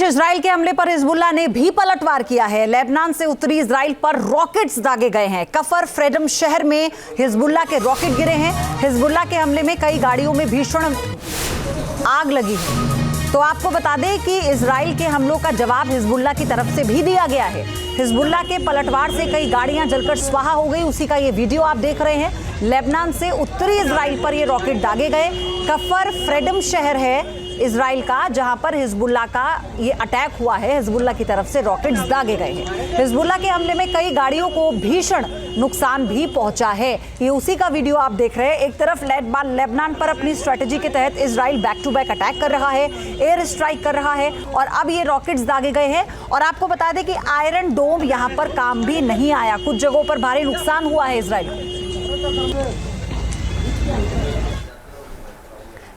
Israel के हमले पर हिजबुल्लाह ने भी पलटवार किया है। लेबनान से उत्तरी इजराइल पर रॉकेट्स दागे गए हैं। कफर फ्रेडम शहर में हिजबुल्लाह के रॉकेट गिरे हैं। हिजबुल्लाह के हमले में कई गाड़ियों में भीषण आग लगी है। तो आपको बता दें कि इजराइल के हमलों का जवाब हिजबुल्लाह की तरफ से भी दिया गया है। हिजबुल्लाह के पलटवार से कई गाड़ियां जलकर स्वाहा हो गई, उसी का ये वीडियो आप देख रहे हैं। लेबनान से उत्तरी इजराइल पर ये रॉकेट दागे गए। कफर फ्रेडम शहर है इजराइल का, जहां पर हिजबुल्लाह का ये अटैक हुआ है। हिजबुल्लाह की तरफ से रॉकेट्स दागे गए हैं। हिजबुल्लाह के हमले में कई गाड़ियों को भीषण नुकसान भी पहुंचा है। ये उसी का वीडियो आप देख रहे हैं। एक तरफ लेबनान पर अपनी स्ट्रेटेजी के तहत Israel back to back attack कर रहा है, एयर स्ट्राइक कर रहा है, और अब ये रॉकेट्स दागे गए हैं। और आपको बता दें कि आयरन डोम यहां पर काम भी नहीं आया। कुछ जगहों पर भारी नुकसान हुआ है इजराइल को।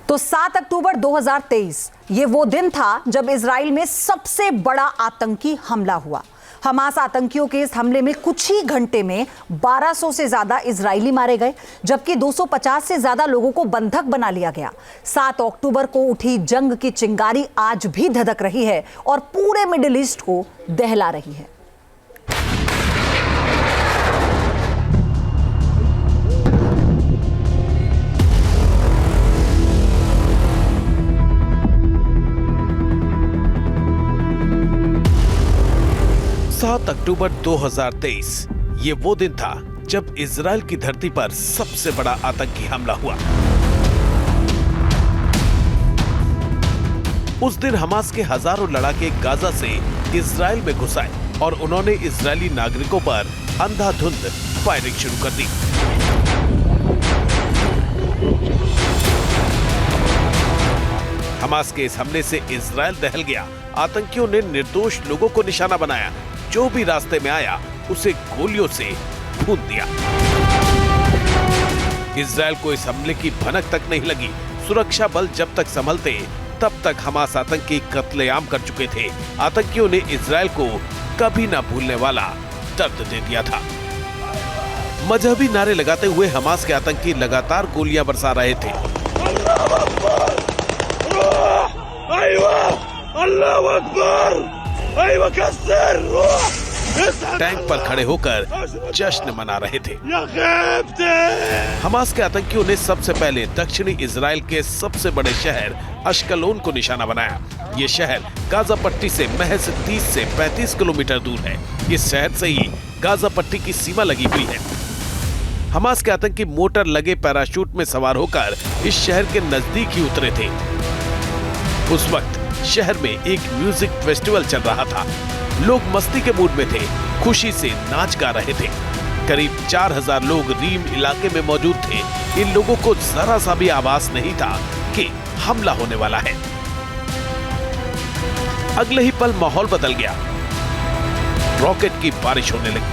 तो 7 अक्टूबर 2023 ये वो दिन था जब इजराइल में सबसे बड़ा आतंकी हमला हुआ। हमास आतंकियों के इस हमले में कुछ ही घंटे में 1200 से ज्यादा इजरायली मारे गए, जबकि 250 से ज्यादा लोगों को बंधक बना लिया गया। 7 अक्टूबर को उठी जंग की चिंगारी आज भी धधक रही है और पूरे मिडिल ईस्ट को दहला रही है। अक्टूबर 2023 ये वो दिन था जब इजराइल की धरती पर सबसे बड़ा आतंकी हमला हुआ। उस दिन हमास के हजारों लड़ाके गाजा से इजराइल में घुस आए और उन्होंने इजरायली नागरिकों पर अंधाधुंध फायरिंग शुरू कर दी। हमास के इस हमले से इजराइल दहल गया। आतंकियों ने निर्दोष लोगों को निशाना बनाया। जो भी रास्ते में आया उसे गोलियों से भून दिया। इजराइल को इस हमले की भनक तक नहीं लगी। सुरक्षा बल जब तक संभलते तब तक हमास आतंकी कत्लेआम कर चुके थे। आतंकियों ने इजराइल को कभी ना भूलने वाला दर्द दे दिया था। मजहबी नारे लगाते हुए हमास के आतंकी लगातार गोलियां बरसा रहे थे। अल्लाहू अकबर, टैंक पर खड़े होकर जश्न मना रहे थे। हमास के आतंकियों ने सबसे पहले दक्षिणी इजराइल के सबसे बड़े शहर अश्कलोन को निशाना बनाया। ये शहर गाजा पट्टी से महज 30 से 35 किलोमीटर दूर है। इस शहर से ही गाजा पट्टी की सीमा लगी हुई है। हमास के आतंकी मोटर लगे पैराशूट में सवार होकर इस शहर के नजदीक ही उतरे थे। उस वक्त शहर में एक म्यूजिक फेस्टिवल चल रहा था। लोग मस्ती के मूड में थे, खुशी से नाच गा रहे थे। करीब 4000 लोग रीम इलाके में मौजूद थे। इन लोगों को जरा सा भी आभास नहीं था कि हमला होने वाला है। अगले ही पल माहौल बदल गया। रॉकेट की बारिश होने लगी।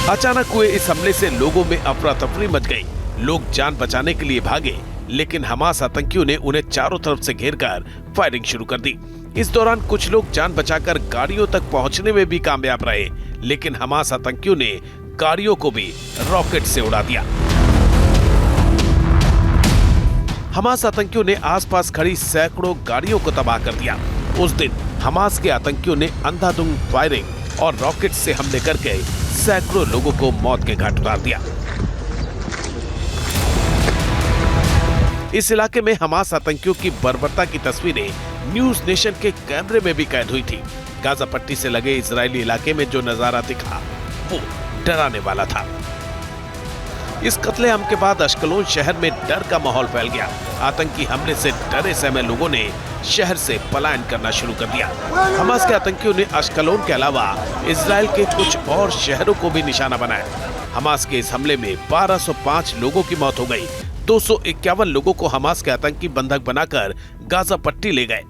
अचानक हुए इस हमले से लोगों में अफरा तफरी मच गई। लोग जान बचाने के लिए भागे, लेकिन हमास आतंकियों ने उन्हें चारों तरफ से घेरकर फायरिंग शुरू कर दी। इस दौरान कुछ लोग जान बचाकर गाड़ियों तक पहुंचने में भी कामयाब रहे, लेकिन हमास आतंकियों ने गाड़ियों को भी रॉकेट से उड़ा दिया। हमास आतंकियों ने आसपास खड़ी सैकड़ों गाड़ियों को तबाह कर दिया। उस दिन हमास के आतंकियों ने अंधाधुंध फायरिंग और रॉकेट से हमले करके सैकड़ों लोगों को मौत के घाट उतार दिया। इस इलाके में हमास आतंकियों की बर्बरता की तस्वीरें न्यूज नेशन के कैमरे में भी कैद हुई थी। गाजा पट्टी से लगे इजरायली इलाके में जो नजारा दिखा वो डराने वाला था। इस कत्लेआम के बाद अश्कलोन शहर में डर का माहौल फैल गया। आतंकी हमले से डरे सहमे लोगों ने शहर से पलायन करना शुरू कर दिया। हमास के आतंकियों ने अश्कलोन के अलावा इजराइल के कुछ और शहरों को भी निशाना बनाया। हमास के इस हमले में 1205 लोगों की मौत हो गई। 251 लोगों को हमास के आतंकी बंधक बनाकर गाजा पट्टी ले गए।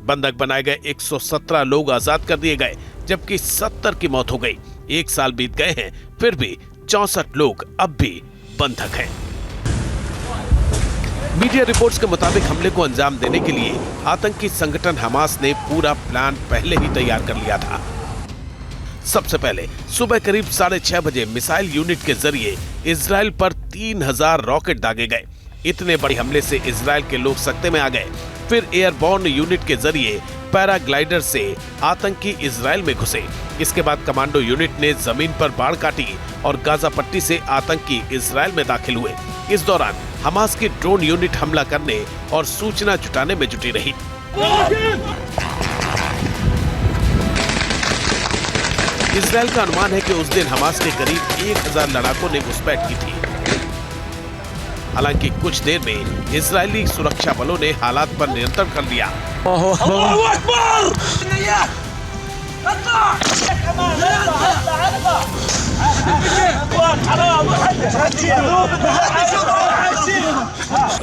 बंधक बनाए गए 117 लोग आजाद कर दिए गए, जबकि 70 की मौत हो गई। 1 साल बीत गए हैं, फिर भी 64 लोग अब भी बंधक हैं। मीडिया रिपोर्ट्स के मुताबिक हमले को अंजाम देने के लिए आतंकी संगठन हमास ने पूरा प्लान पहले ही तैयार कर लिया था। सबसे पहले सुबह करीब 6:30 बजे मिसाइल यूनिट के जरिए इजराइल पर 3000 रॉकेट दागे गए। इतने बड़े हमले से इजराइल के लोग सख्ते में आ गए। फिर एयरबॉर्न यूनिट के जरिए पैराग्लाइडर से आतंकी इजराइल में घुसे। इसके बाद कमांडो यूनिट ने जमीन पर बाड़ काटी और गाजा पट्टी से आतंकी इजराइल में दाखिल हुए। इस दौरान हमास की ड्रोन यूनिट हमला करने और सूचना जुटाने में जुटी रही। इजराइल का अनुमान है कि उस दिन हमास के करीब 1000 लड़ाकों ने घुसपैठ की थी। हालांकि कुछ देर में इजरायली सुरक्षा बलों ने हालात पर नियंत्रण कर लिया।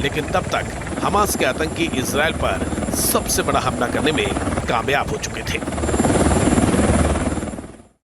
लेकिन तब तक हमास के आतंकी इजराइल पर सबसे बड़ा हमला करने में कामयाब हो चुके थे।